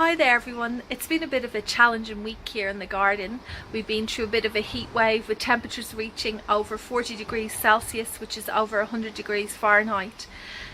Hi there everyone. It's been a bit of a challenging week here in the garden. We've been through a bit of a heat wave with temperatures reaching over 40 degrees Celsius, which is over 100 degrees Fahrenheit.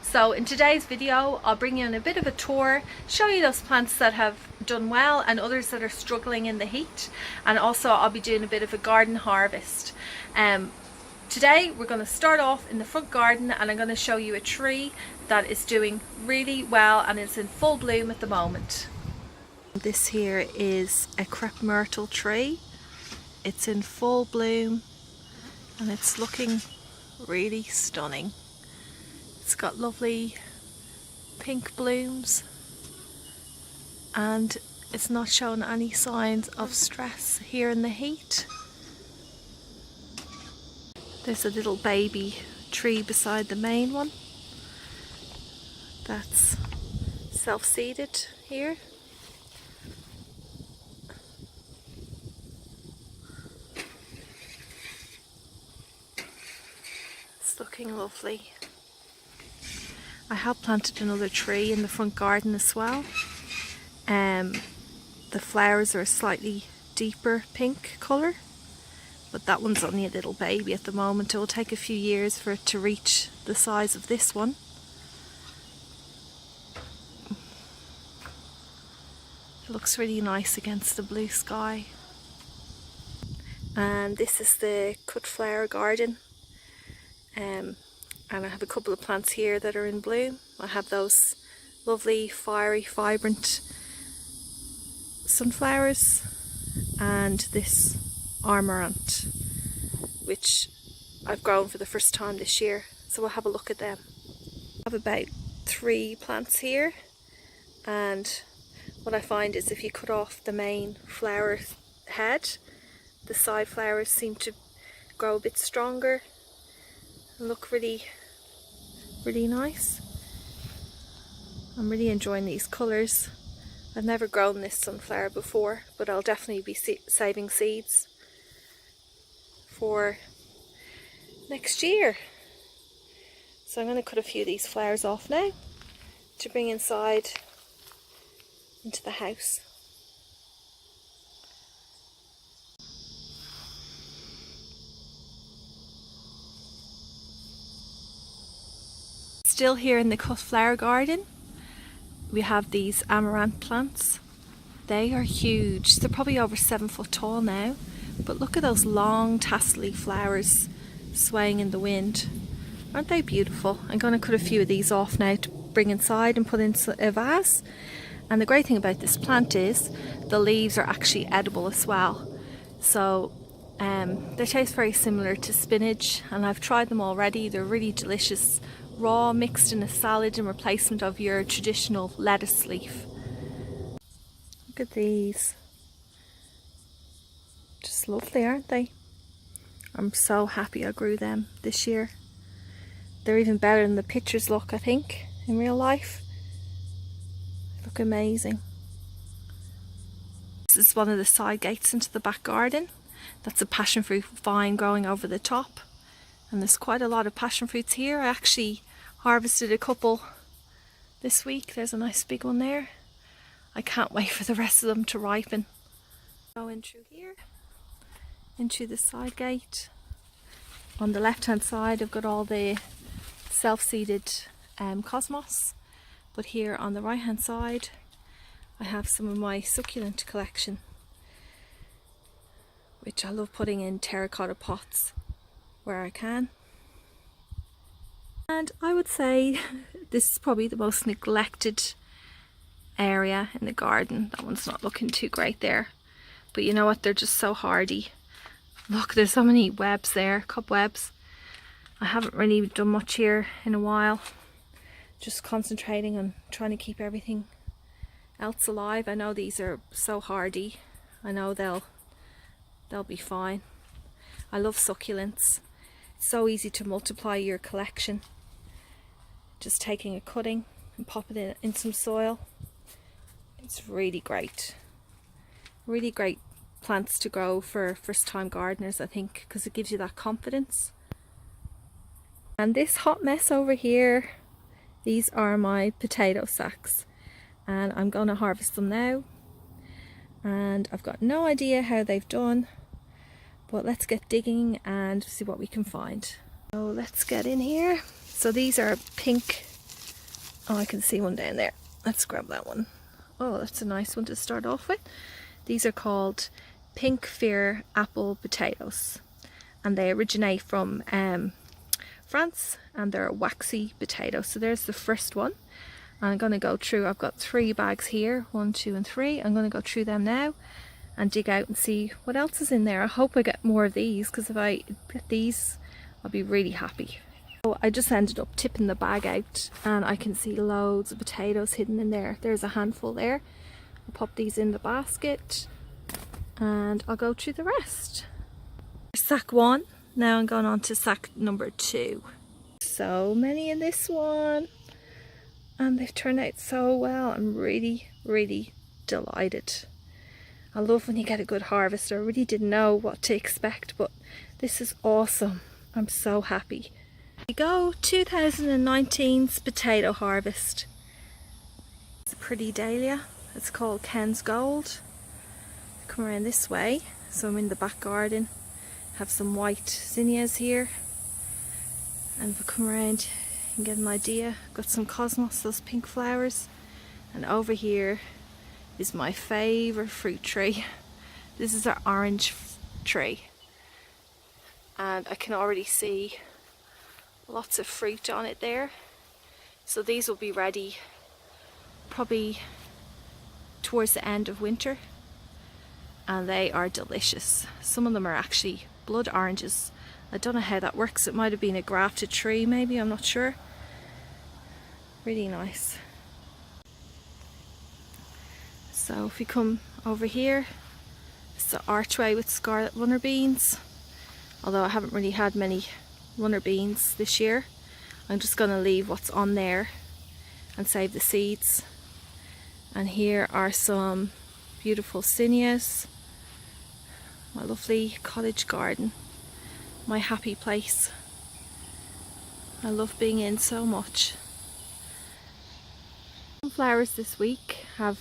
So in today's video I'll bring you on a bit of a tour, show you those plants that have done well and others that are struggling in the heat, and also I'll be doing a bit of a garden harvest. Today we're going to start off in the front garden and I'm going to show you a tree that is doing really well and is in full bloom at the moment. This here is a crepe myrtle tree. It's in full bloom and it's looking really stunning. It's got lovely pink blooms and it's not showing any signs of stress here in the heat. There's a little baby tree beside the main one that's self-seeded here. It's looking lovely. I have planted another tree in the front garden as well. The flowers are a slightly deeper pink colour, but that one's only a little baby at the moment. It will take a few years for it to reach the size of this one. It looks really nice against the blue sky. And this is the cut flower garden. And I have a couple of plants here that are in bloom. I have those lovely fiery vibrant sunflowers and this Amaranth, which I've grown for the first time this year, so we'll have a look at them. I have about 3 plants here, and what I find is if you cut off the main flower head, the side flowers seem to grow a bit stronger and look really nice. I'm really enjoying these colours. I've never grown this sunflower before, but I'll definitely be saving seeds for next year. So I'm going to cut a few of these flowers off now to bring inside into the house. Still here in the cut flower garden, we have these Amaranth plants. They are huge. They're probably over 7 foot tall now, but look at those long tassely flowers swaying in the wind. Aren't they beautiful? I'm going to cut a few of these off now to bring inside and put in a vase. And the great thing about this plant is the leaves are actually edible as well. So they taste very similar to spinach, and I've tried them already. They're really delicious, raw, mixed in a salad in replacement of your traditional lettuce leaf. Look at these. Just lovely, aren't they? I'm so happy I grew them this year. They're even better than the pictures look, I think, in real life. They look amazing. This is one of the side gates into the back garden. That's a passion fruit vine growing over the top. And there's quite a lot of passion fruits here. I actually harvested a couple this week. There's a nice big one there. I can't wait for the rest of them to ripen. Go in through here, into the side gate. On the left hand side I've got all the self-seeded cosmos, but here on the right hand side I have some of my succulent collection, which I love putting in terracotta pots where I can. And I would say this is probably the most neglected area in the garden. That one's not looking too great there, but you know what, they're just so hardy. Look, there's so many webs there, cobwebs. I haven't really done much here in a while, just concentrating on trying to keep everything else alive. I know these are so hardy. I know they'll be fine. I love succulents. It's so easy to multiply your collection. Just taking a cutting and popping it in some soil. It's really great. Really great plants to grow for first time gardeners, I think, because it gives you that confidence. And this hot mess over here, these are my potato sacks. and I'm going to harvest them now. And I've got no idea how they've done, but let's get digging and see what we can find. So let's get in here. So these are pink. Oh, I can see one down there. Let's grab that one. Oh, that's a nice one to start off with. These are called pink fear apple potatoes, and they originate from France, and they're waxy potatoes. So there's the first one. I'm going to go through, I've got 3 bags here, 1, 2 and 3. I'm going to go through them now and dig out and see what else is in there. I hope I get more of these, because if I get these, I'll be really happy. So I just ended up tipping the bag out, and I can see loads of potatoes hidden in there. There's a handful there. I'll pop these in the basket and I'll go through the rest. Sack 1. Now I'm going on to sack number 2. So many in this one, and they've turned out so well. I'm really delighted. I love when you get a good harvest. I really didn't know what to expect, but this is awesome. I'm so happy. Here we go, 2019's potato harvest. It's a pretty dahlia. It's called Ken's Gold. Come around this way. So I'm in the back garden. Have some white zinnias here. And if I come around, you can get an idea. Got some cosmos, those pink flowers. And over here is my favourite fruit tree. This is our orange tree. And I can already see lots of fruit on it there. So these will be ready probably towards the end of winter. And they are delicious. Some of them are actually blood oranges. I don't know how that works. It might have been a grafted tree maybe, I'm not sure. Really nice. So if we come over here, it's the archway with scarlet runner beans. Although I haven't really had many runner beans this year. I'm just going to leave what's on there and save the seeds. And here are some beautiful zinnias. My lovely cottage garden. My happy place. I love being in so much. Flowers this week have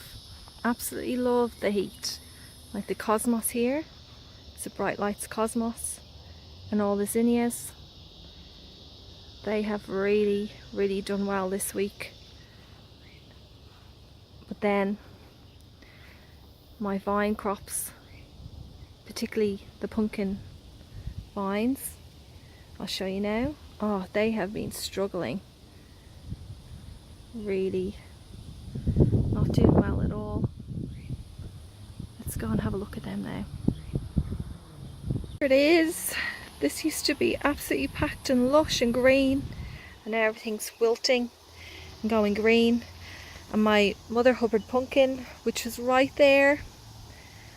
absolutely loved the heat. Like the cosmos here. It's a Bright Lights cosmos. And all the zinnias. They have really done well this week. But then my vine crops, particularly the pumpkin vines, I'll show you now. Oh, they have been struggling. Really not doing well at all. Let's go and have a look at them now. Here it is. This used to be absolutely packed and lush and green, and now everything's wilting and going green. And my Mother Hubbard pumpkin, which was right there,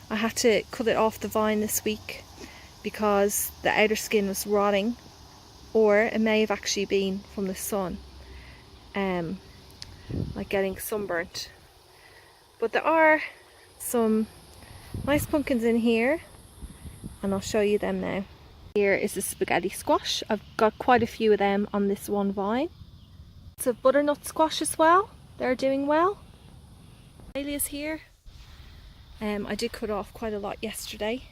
I had to cut it off the vine this week because the outer skin was rotting, or it may have actually been from the sun, like getting sunburnt. But there are some nice pumpkins in here, and I'll show you them now. Here is the spaghetti squash. I've got quite a few of them on this one vine. It's a butternut squash as well. They're doing well. Dahlias here. I did cut off quite a lot yesterday.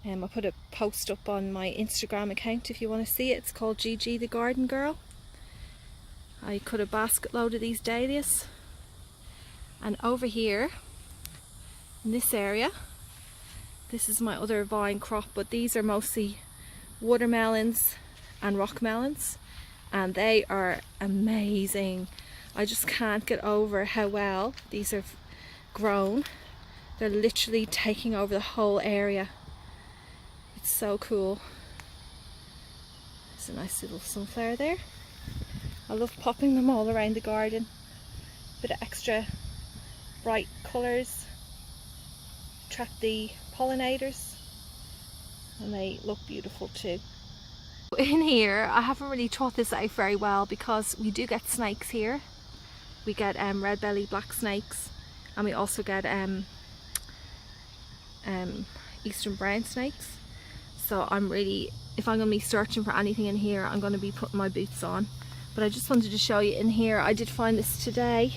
I put a post up on my Instagram account if you want to see it. It's called Gigi the Garden Girl. I cut a basket load of these dahlias. And over here, in this area, this is my other vine crop, but these are mostly watermelons and rock melons, and they are amazing. I just can't get over how well these have grown. They're literally taking over the whole area. It's so cool. There's a nice little sunflower there. I love popping them all around the garden. Bit of extra bright colours. Attract the pollinators. And they look beautiful too. In here, I haven't really thought this out very well because we do get snakes here. We get red belly black snakes, and we also get eastern brown snakes. So I'm really, if I'm going to be searching for anything in here, I'm going to be putting my boots on. But I just wanted to show you in here. I did find this today.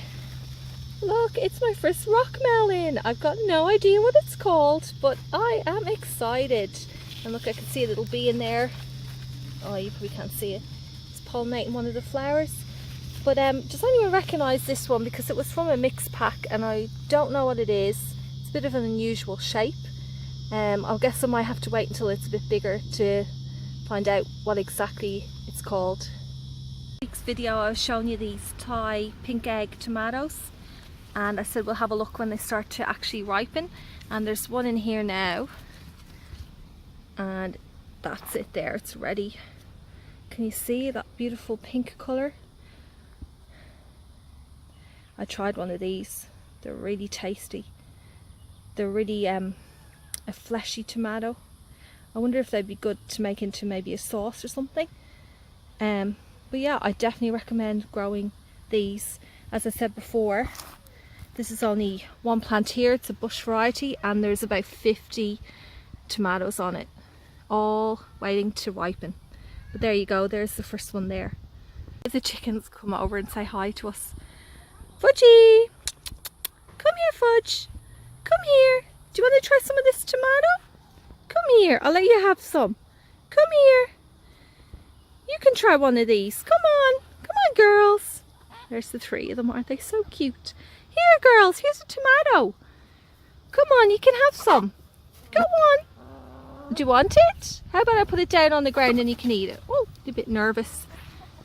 Look, it's my first rock melon. I've got no idea what it's called, but I am excited. And look, I can see a little bee in there. Oh, you probably can't see it. It's pollinating one of the flowers. But does anyone recognise this one? Because it was from a mix pack and I don't know what it is. It's a bit of an unusual shape. I guess I might have to wait until it's a bit bigger to find out what exactly it's called. Next video I was showing you these Thai pink egg tomatoes, and I said we'll have a look when they start to actually ripen, and there's one in here now and that's it there, it's ready. Can you see that beautiful pink colour? I tried one of these, they're really tasty. They're really a fleshy tomato. I wonder if they'd be good to make into maybe a sauce or something. But yeah, I definitely recommend growing these. As I said before, this is only one plant here, it's a bush variety, and there's about 50 tomatoes on it, all waiting to ripen. But there you go, there's the first one there. The chickens come over and say hi to us. Fudgy! Come here, Fudge! Come here! Do you want to try some of this tomato? Come here, I'll let you have some. Come here. You can try one of these. Come on. Come on, girls. There's the three of them. Aren't they so cute? Here, girls. Here's a tomato. Come on, you can have some. Go on. Do you want it? How about I put it down on the ground and you can eat it? Oh, you're a bit nervous.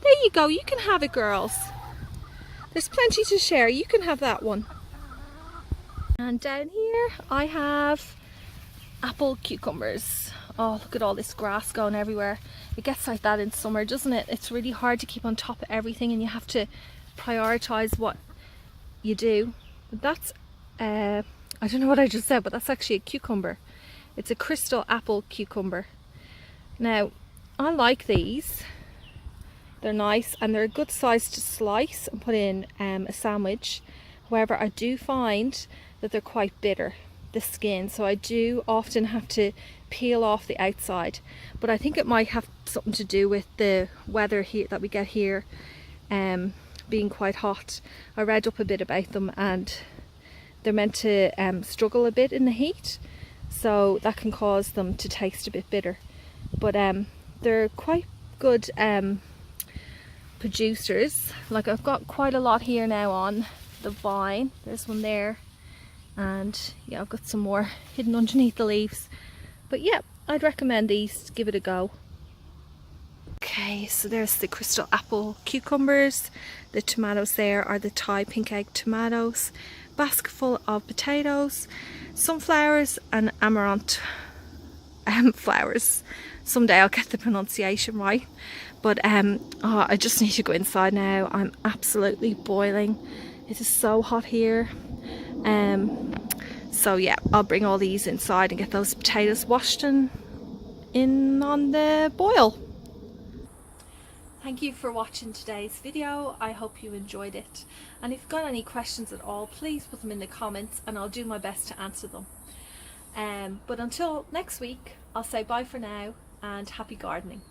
There you go. You can have it, girls. There's plenty to share. You can have that one. And down here I have apple cucumbers. Oh, look at all this grass going everywhere. It gets like that in summer, doesn't it? It's really hard to keep on top of everything and you have to prioritize what you do. But that's I don't know what I just said, but that's actually a cucumber. It's a crystal apple cucumber. Now I like these, they're nice and they're a good size to slice and put in a sandwich. However, I do find that they're quite bitter, the skin, so I do often have to peel off the outside. But I think it might have something to do with the weather here that we get here being quite hot. I read up a bit about them and they're meant to struggle a bit in the heat, so that can cause them to taste a bit bitter. But they're quite good producers. Like I've got quite a lot here now on the vine. There's one there, and yeah, I've got some more hidden underneath the leaves. But yeah, I'd recommend these, give it a go. Okay, so there's the crystal apple cucumbers. The tomatoes there are the Thai pink egg tomatoes. Basket full of potatoes, sunflowers and amaranth flowers. Someday I'll get the pronunciation right. But oh, I just need to go inside now. I'm absolutely boiling. It is so hot here. So yeah, I'll bring all these inside and get those potatoes washed and in on the boil. Thank you for watching today's video. I hope you enjoyed it. And if you've got any questions at all, please put them in the comments and I'll do my best to answer them. But until next week, I'll say bye for now and happy gardening.